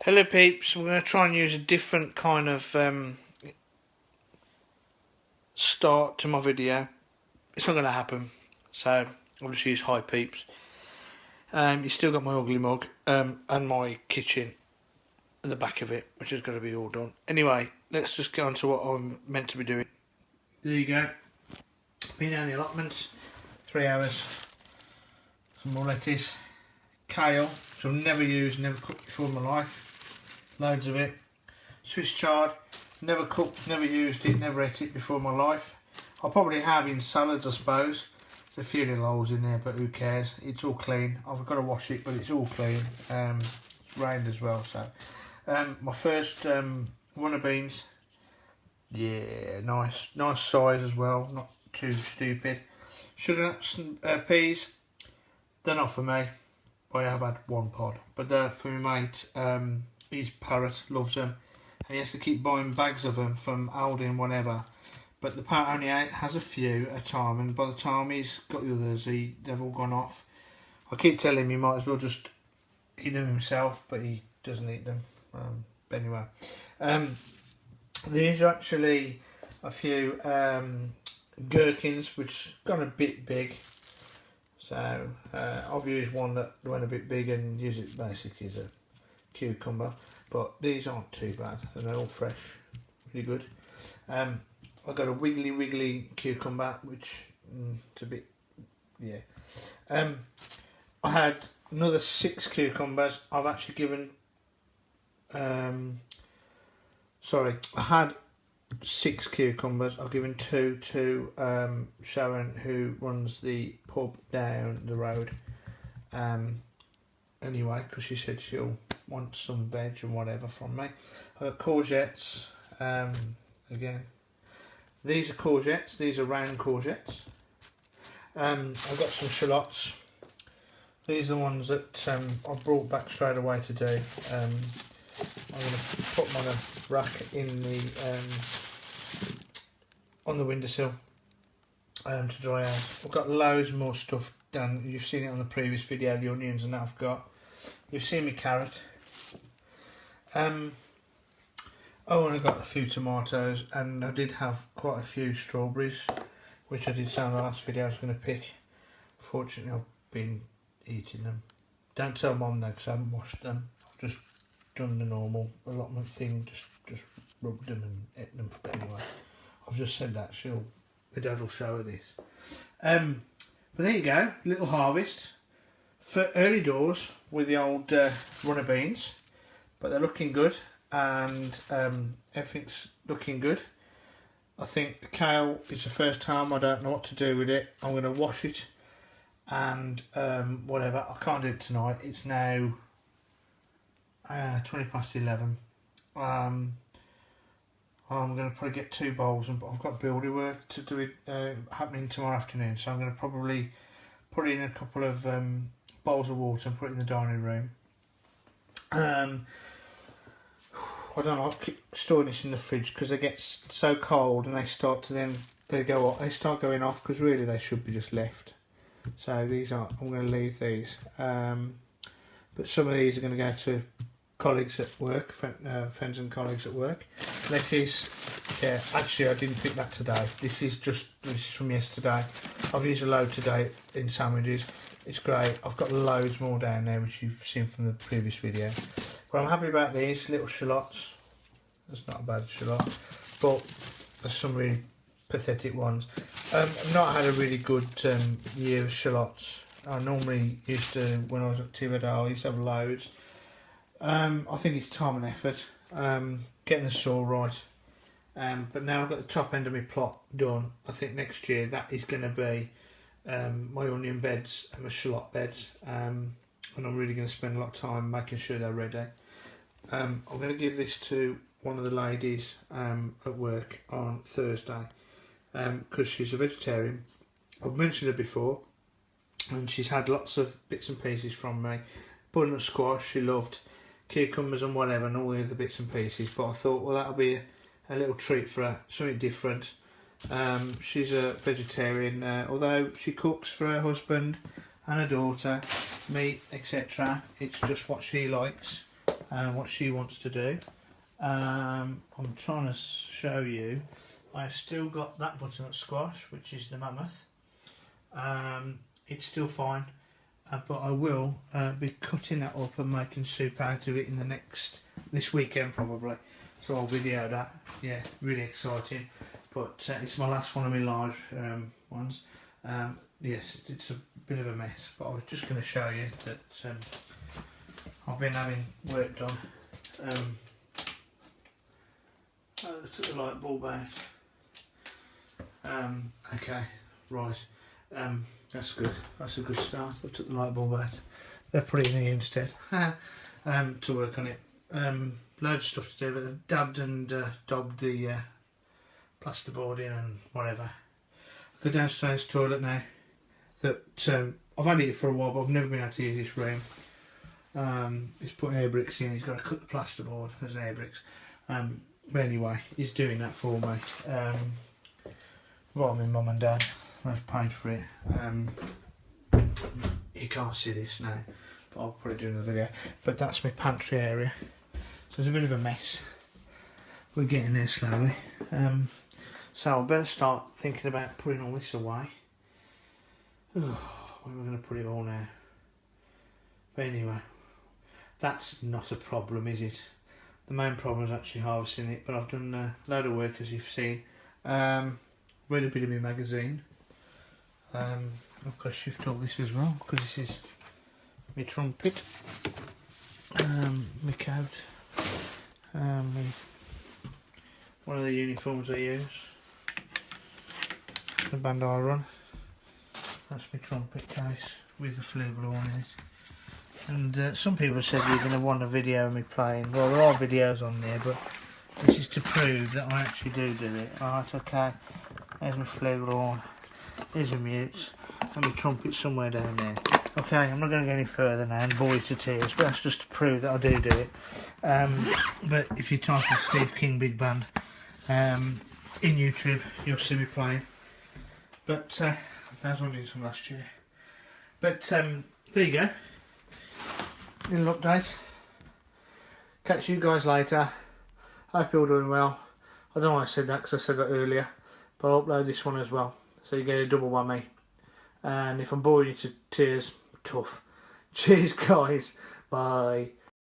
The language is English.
Hello peeps, we're going to try and use a different kind of start to my video. It's not going to happen, so I'll just use hi peeps. You still got my ugly mug and my kitchen at the back of it, which has got to be all done. Anyway, let's just get on to what I'm meant to be doing. There you go. Been down the allotments, 3 hours. Some more lettuce, kale, which I've never used, never cooked before in my life. Loads of it. Swiss chard, never cooked, never used it, never ate it before in my life. I'll probably have in salads, I suppose. There's a few little holes in there, but who cares? It's all clean. I've got to wash it, but it's all clean. It's rained as well, so. My first one of beans. Yeah, nice size as well, not too stupid. Sugar nuts and peas. They're not for me. I have had one pod, but they're for my mate. His parrot loves them, and he has to keep buying bags of them from Aldi and whatever. But the parrot only has a few at a time, and by the time he's got the others, they've all gone off. I keep telling him he might as well just eat them himself, but he doesn't eat them. But anyway, these are actually a few gherkins, which gone a bit big. So I've used one that went a bit big and use it basically as a cucumber, but these aren't too bad and they're all fresh, really good. I've got a wiggly cucumber, which it's a bit, yeah. I had another 6 cucumbers. I've actually given, sorry, I had 6 cucumbers. I've given 2 to Sharon, who runs the pub down the road. Anyway, because she said she'll want some veg and whatever from me. I've got courgettes, again. These are courgettes, these are round courgettes. I've got some shallots. These are the ones that I brought back straight away to do. I'm going to put them on a rack in the on the windowsill to dry out. I've got loads more stuff done. You've seen it on the previous video, the onions and that I've got. You've seen me carrot. Oh, and I got a few tomatoes, and I did have quite a few strawberries, which I did say in the last video I was going to pick. Fortunately, I've been eating them. Don't tell Mum though, because I haven't washed them. I've just done the normal allotment thing, just rubbed them and ate them. But anyway, I've just said that. My dad will show her this. But there you go, little harvest for early doors with the old runner beans, but they're looking good, and everything's looking good. I think the kale is the first time I don't know what to do with it. I'm going to wash it and whatever. I can't do it tonight. It's now 20 past 11. I'm going to probably get 2 bowls, and I've got building work to do it happening tomorrow afternoon, so I'm going to probably put in a couple of bowls of water and put it in the dining room. I don't know, I'll keep storing this in the fridge because they get so cold and they start going off, because really they should be just left. So I'm going to leave these, but some of these are going to go to colleagues at work, friends and colleagues at work. Lettuce, yeah, actually I didn't pick that today. This is from yesterday. I've used a load today in sandwiches. It's great. I've got loads more down there, which you've seen from the previous video. But I'm happy about these little shallots. That's not a bad shallot, but there's some really pathetic ones. I've not had a really good year of shallots. I normally used to, when I was at Tivadale, I used to have loads. I think it's time and effort, getting the soil right. But now I've got the top end of my plot done. I think next year that is going to be my onion beds and my shallot beds, and I'm really going to spend a lot of time making sure they're ready. I'm going to give this to one of the ladies at work on Thursday, because she's a vegetarian. I've mentioned her before, and she's had lots of bits and pieces from me. Butternut squash she loved, cucumbers and whatever, and all the other bits and pieces, but I thought, well, that'll be a little treat for her, something different. She's a vegetarian, although she cooks for her husband and her daughter, meat, etc. It's just what she likes. and what she wants to do. I'm trying to show you. I've still got that butternut squash, which is the mammoth. It's still fine, but I will be cutting that up and making soup out of it in this weekend probably. So I'll video that. Yeah, really exciting. But it's my last one of my large ones. Yes, it's a bit of a mess, but I was just going to show you that I've been having work done. I took the light bulb out. Okay, right. That's good. That's a good start. I took the light bulb out. They're putting it in instead. To work on it. Loads of stuff to do, but they've dabbed and daubed the plasterboard in and whatever. I go downstairs toilet now. That I've had it for a while, but I've never been able to use this room. He's putting air bricks in. He's got to cut the plasterboard as air bricks. But anyway, he's doing that for me. Well, my mum and dad, I've paid for it. You can't see this now, but I'll probably do another video. But that's my pantry area. So it's a bit of a mess. We're getting there slowly. So I better start thinking about putting all this away. Where am I going to put it all now? But anyway, that's not a problem, is it? The main problem is actually harvesting it, but I've done a load of work, as you've seen. Read a bit of my magazine. I've got to shift all this as well, because this is my trumpet, my coat, one of the uniforms I use, the band I run. That's my trumpet case with the flue glue on it. And some people said you're going to want a video of me playing. Well, there are videos on there, but this is to prove that I actually do it. Alright, okay. There's my flue glue on. There's my mutes. And my trumpet somewhere down there. Okay, I'm not going to go any further now and bore you to tears, but that's just to prove that I do it. But if you type in Steve King Big Band in YouTube, you'll see me playing. But that was only from last year. But there you go. Little update. Catch you guys later. Hope you're all doing well. I don't know why I said that, because I said that earlier, but I'll upload this one as well, so you get a double whammy. And if I'm boring you to tears, tough. Cheers guys, bye.